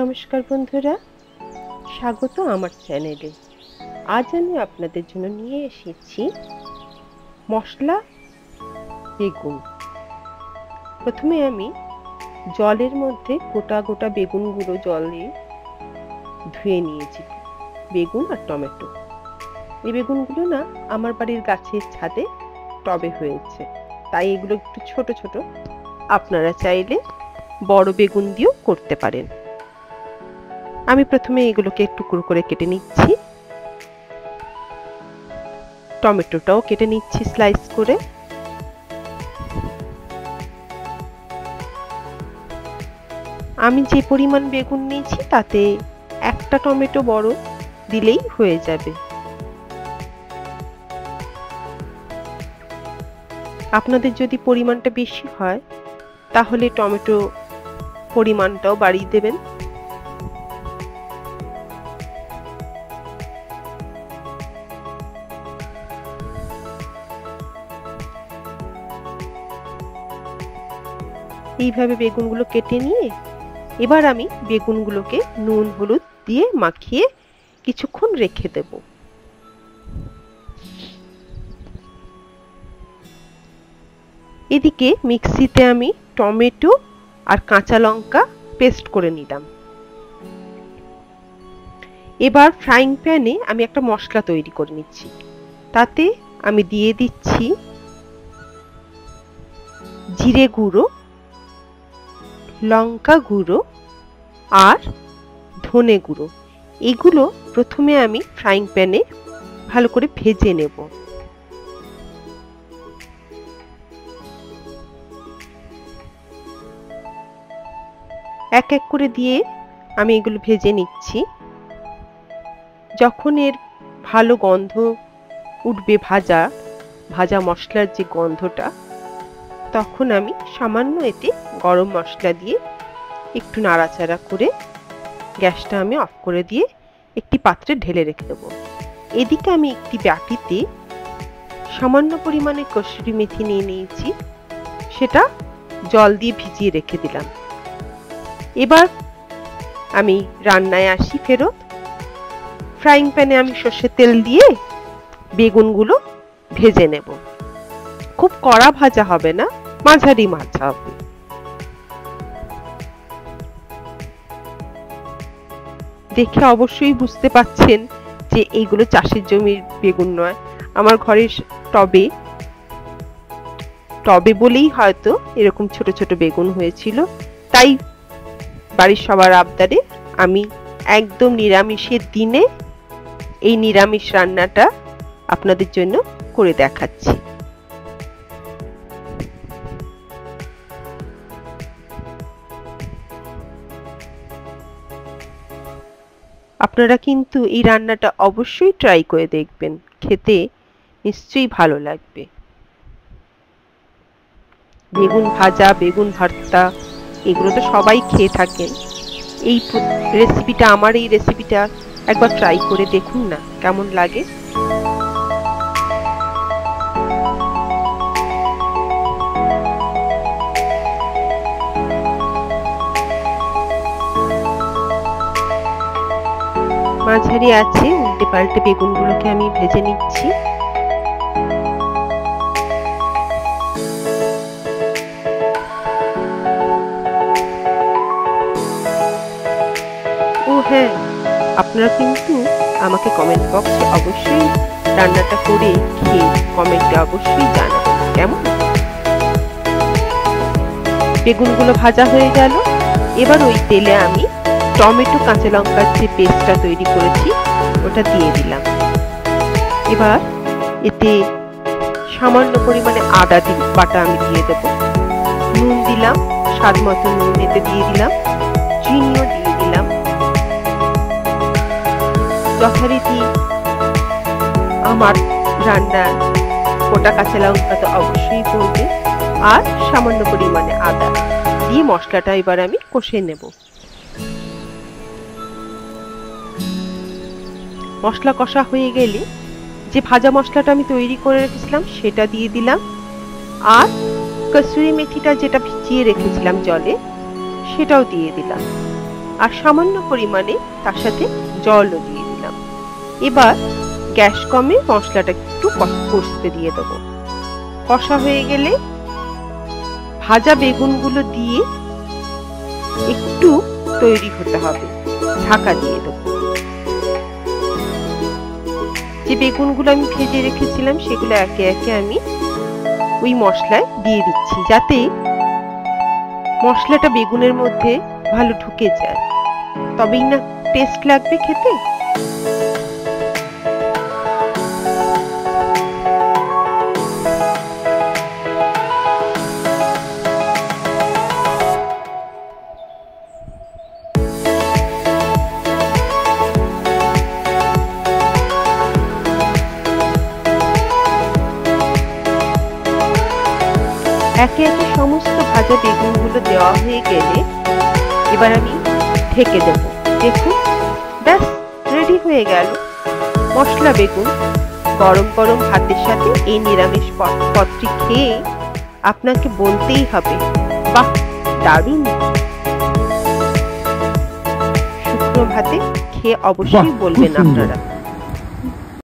নমস্কার বন্ধুরা, স্বাগত আমার চ্যানেলে। আজ আমি আপনাদের জন্য নিয়ে এসেছি মশলা বেগুন। প্রথমে আমি জলের মধ্যে গোটা গোটা বেগুনগুলো জলে ধুয়ে নিয়েছি, বেগুন আর টমেটো। এই বেগুনগুলো না আমার বাড়ির গাছের ছাদে টবে হয়েছে, তাই এগুলো একটু ছোট ছোট। আপনারা চাইলে বড় বেগুন দিয়েও করতে পারেন। আমি প্রথমে এগুলোকে টুকরো করে কেটে নিচ্ছি। টমেটোটাও কেটে নিচ্ছি স্লাইস করে। আমি যে পরিমাণ বেগুন নিয়েছি তাতে একটা টমেটো বড় দিলেই হয়ে যাবে। আপনাদের যদি পরিমাণটা বেশি হয় তাহলে টমেটো পরিমাণটাও বাড়িয়ে দেবেন। এইভাবে বেগুনগুলো কেটে নিয়ে এবার আমি বেগুনগুলোকে নুন হলুদ দিয়ে মাখিয়ে কিছুক্ষণ রেখে দেব। এদিকে মিক্সিতে আমি টমেটো আর কাঁচা লঙ্কা পেস্ট করে নিলাম। এবার ফ্রাইং প্যানে আমি একটা মশলা তৈরি করে নিচ্ছি। তাতে আমি দিয়ে দিচ্ছি জিরে গুঁড়ো, লঙ্কা গুঁড়ো আর ধনে গুঁড়ো। এগুলো প্রথমে আমি ফ্রাইং প্যানে ভালো করে ভেজে নেব। এক এক করে দিয়ে আমি এগুলো ভেজে নিচ্ছি। যখন এর ভালো গন্ধ উঠবে, ভাজা ভাজা মশলার যে গন্ধটা, তখন আমি সামান্য এতে গরম মশলা দিয়ে একটু নাড়াচাড়া করে গ্যাসটা আমি অফ করে দিয়ে একটি পাত্রে ঢেলে রেখে দেবো। এদিকে আমি একটি বাটিতে সামান্য পরিমাণে কসুরি মেথি নিয়ে নিয়েছি, সেটা জল দিয়ে ভিজিয়ে রেখে দিলাম। এবার আমি রান্নায় আসি ফেরত। ফ্রাইং প্যানে আমি সর্ষের তেল দিয়ে বেগুনগুলো ভেজে নেব। খুব কড়া ভাজা হবে না, মাঝারি ভাজা হবে। দেখে অবশ্যই বুঝতে পাচ্ছেন যে এইগুলো চাষের জমির বেগুন নয়, আমার ঘরের টবে বলেই হয়তো এরকম ছোট ছোট বেগুন হয়েছিল। তাই বাড়ির সবার আবদারে আমি একদম নিরামিষের দিনে এই নিরামিষ রান্নাটা আপনাদের জন্য করে দেখাচ্ছি। আপনারা কিন্তু এই রান্নাটা অবশ্যই ট্রাই করে দেখবেন, খেতে নিশ্চয়ই ভালো লাগবে। বেগুন ভাজা, বেগুন ভর্তা এগুলো তো সবাই খেয়ে থাকেন। এই রেসিপিটা একবার ট্রাই করে দেখুন না, কেমন লাগে। মাঝারি আছে উল্টে পাল্টে বেগুনগুলোকে আমি ভেজে নিচ্ছি। ও হ্যাঁ, আপনারা কিন্তু আমাকে কমেন্ট বক্সে অবশ্যই রান্নাটা করে খেয়ে কমেন্টে অবশ্যই জানাবেন কেমন। বেগুনগুলো ভাজা হয়ে গেল। এবার ওই তেলে আমি টমেটো কাঁচা লঙ্কার যে পেস্টটা তৈরি করেছি ওটা দিয়ে দিলাম। এবার এতে সামান্য পরিমাণে আদা বাটা আমি দিয়ে দেবো। নুন দিলাম, স্বাদ মতো নুন এতে দিয়ে দিলাম, চিনিও দিয়ে দিলাম। যথারীতি আমার রান্নার গোটা কাঁচা লঙ্কা তো অবশ্যই পড়বে, আর সামান্য পরিমাণে আদা দিয়ে মশলাটা এবার আমি কষে নেব। মশলা কষা হয়ে গেলে যে ভাজা মশলাটা আমি তৈরি করে রেখেছিলাম সেটা দিয়ে দিলাম, আর কসুরি মেথিটা যেটা ভিজিয়ে রেখেছিলাম জলে সেটাও দিয়ে দিলাম। আর সামান্য পরিমাণে তার সাথে জলও দিয়ে দিলাম। এবার গ্যাস কমে মশলাটা একটু কষতে দিয়ে দেবো। কষা হয়ে গেলে ভাজা বেগুনগুলো দিয়ে একটু তৈরি হতে হবে, ঢাকা দিয়ে দেবো। যে বেগুনগুলো আমি ভেজে রেখেছিলাম সেগুলো একে একে আমি ওই মশলায় দিয়ে দিচ্ছি, যাতে মশলাটা বেগুনের মধ্যে ভালো ঢুকে যায়, তবেই না টেস্ট লাগবে খেতে। একে একে সমস্ত ভাজা বেগুনগুলো দেওয়া হয়ে গেলে এবার আমি ঢেকে দেব। দেখুন, ব্যাস রেডি হয়ে গেল মশলা বেগুন। গরম গরম ভাতের সাথে এই নিরামিষ পদটি খেয়ে আপনাকে বলতেই হবে, বাহ, দারুণ। শুকনো ভাতে খেয়ে অবশ্যই বলবেন আপনারা।